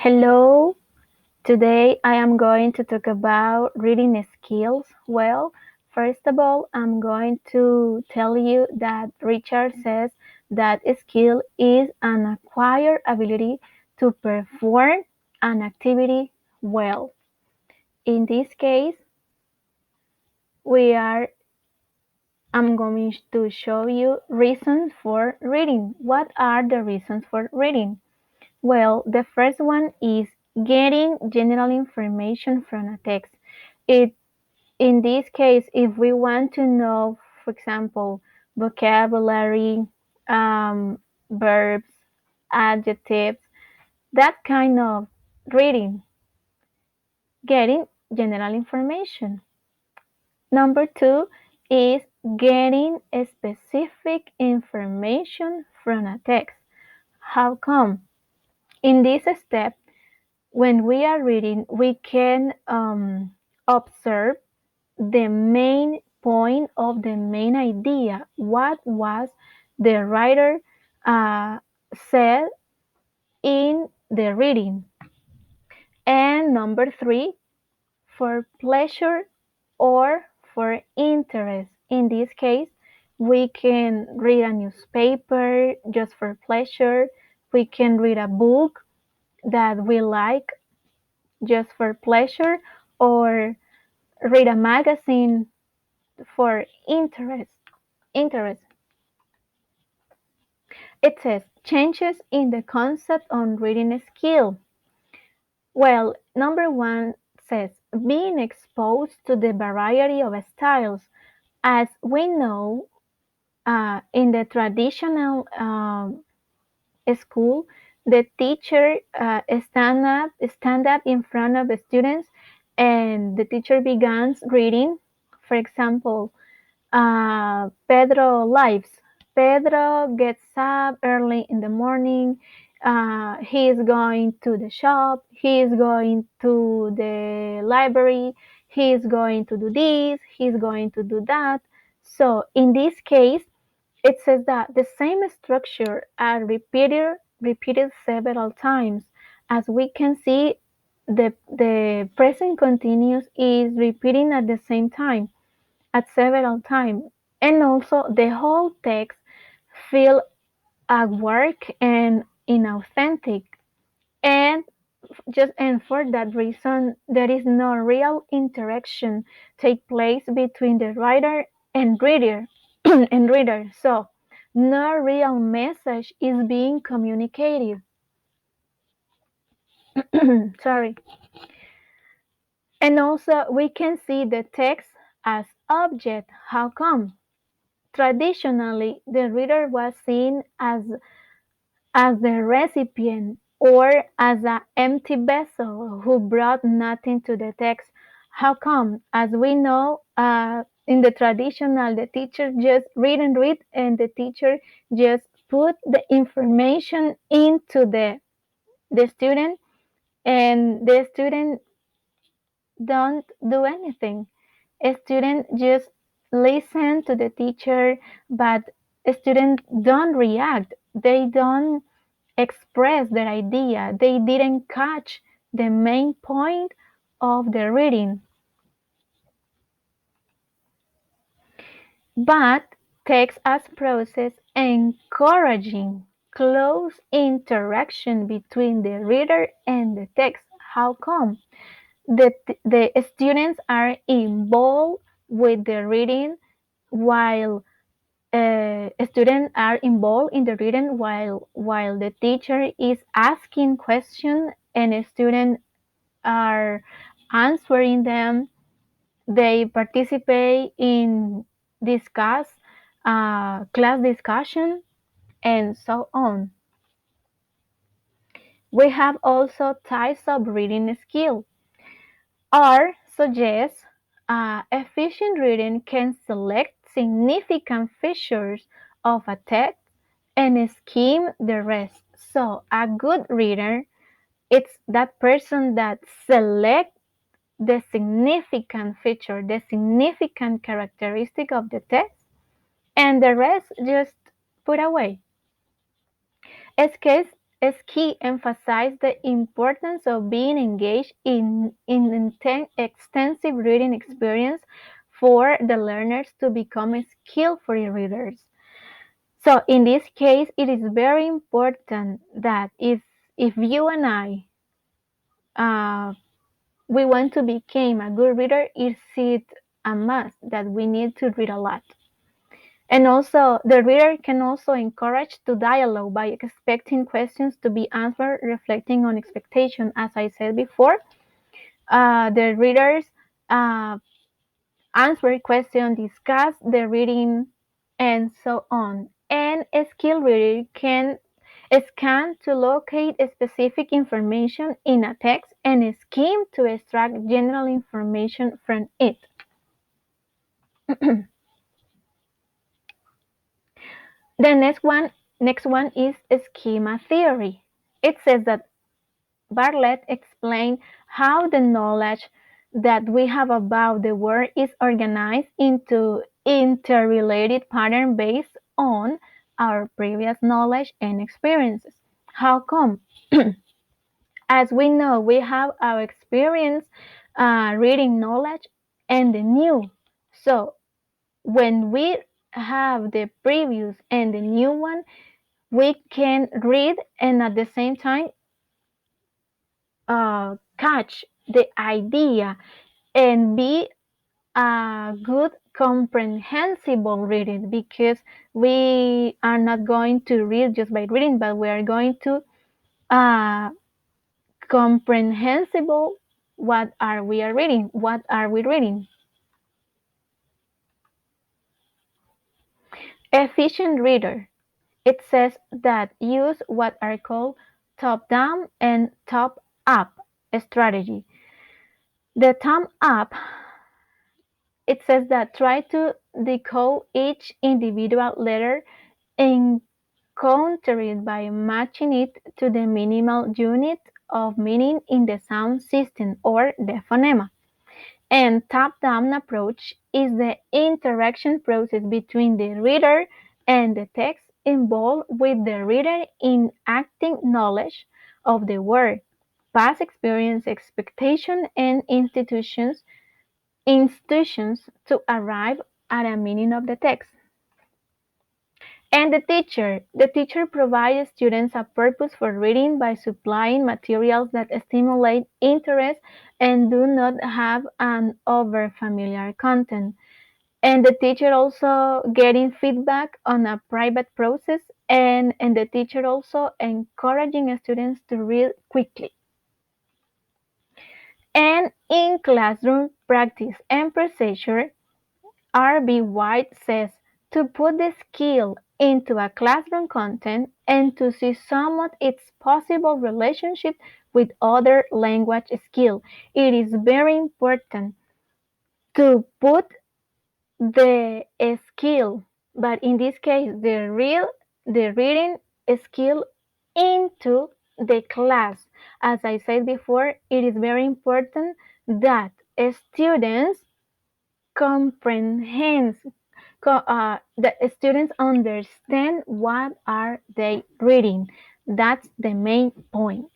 Hello, today I am going to talk about reading skills. Well, first of all, I'm going to tell you that Richard says that a skill is an acquired ability to perform an activity well. In this case, we are I'm going to show you reasons for reading. What are the reasons for reading? Well, the first one is getting general information from a text. It in this case, if we want to know, for example, vocabulary, verbs, adjectives, that kind of reading, getting general information. Number two is getting a specific information from a text. How come? In this step, when we are reading, we can observe the main point of the main idea. What was the writer said in the reading? And number three, for pleasure or for interest. In this case, we can read a newspaper just for pleasure. We can read a book that we like just for pleasure, or read a magazine for interest. It says changes in the concept on reading skill. Well, number one says being exposed to the variety of styles. As we know, in the traditional school, the teacher stand up in front of the students, and the teacher begins reading. For example, Pedro lives. Pedro gets up early in the morning. He is going to the shop. He is going to the library. He is going to do this. He is going to do that. So in this case, it says that the same structure are repeated several times. As we can see, the present continuous is repeating at the same time at several times, and also the whole text feel awkward and inauthentic. And for that reason, there is no real interaction take place between the writer and reader and reader. So no real message is being communicated. Sorry. And also we can see the text as object. How come? Traditionally, the reader was seen as the recipient or as an empty vessel who brought nothing to the text. How come? As we know, in the traditional, the teacher just read and read, and the teacher just put the information into the student, and the student don't do anything. A student just listen to the teacher, but a student don't react. They don't express their idea. They didn't catch the main point of the reading. But text as process encouraging close interaction between the reader and the text. How come? The students are involved with the reading, while students are involved in the reading while the teacher is asking questions, and students are answering them. They participate in discuss class discussion and so on. We have also types of reading skill. R suggests efficient reading can select significant features of a text and skim the rest. So a good reader, it's that person that selects the significant feature, the significant characteristic of the text, and the rest just put away. Ski emphasized the importance of being engaged in extensive reading experience for the learners to become skillful readers. So in this case, it is very important that if you and I uh, we want to become a good reader, is it a must that we need to read a lot. And also, the reader can also encourage to dialogue by expecting questions to be answered, reflecting on expectation. As I said before, the readers uh, answer question, discuss the reading, and so on. And a skilled reader can scan to locate specific information in a text and skim to extract general information from it. The next one is schema theory. It says that Bartlett explained how the knowledge that we have about the world is organized into interrelated patterns based on our previous knowledge and experiences. How come? As we know, we have our experience reading knowledge and the new. So when we have the previous and the new one, we can read and at the same time catch the idea and be a good comprehensible reading, because we are not going to read just by reading, but we are going to uh, comprehensible what are we reading. Efficient reader, it says that use what are called top down and top up strategy. The top up, it says that try to decode each individual letter and counter it by matching it to the minimal unit of meaning in the sound system or the phonema. And top-down approach is the interaction process between the reader and the text involved with the reader in acting knowledge of the word, past experience, expectation, and institutions to arrive at a meaning of the text. And the teacher provides students a purpose for reading by supplying materials that stimulate interest and do not have an over-familiar content. And the teacher also getting feedback on a private process, and the teacher also encouraging students to read quickly. And in classroom practice and procedure, R.B. White says to put the skill into a classroom content and to see somewhat its possible relationship with other language skill. It is very important to put the skill, but in this case, the reading skill into the class. As I said before, it is very important that students comprehend the students understand what are they reading. That's the main point.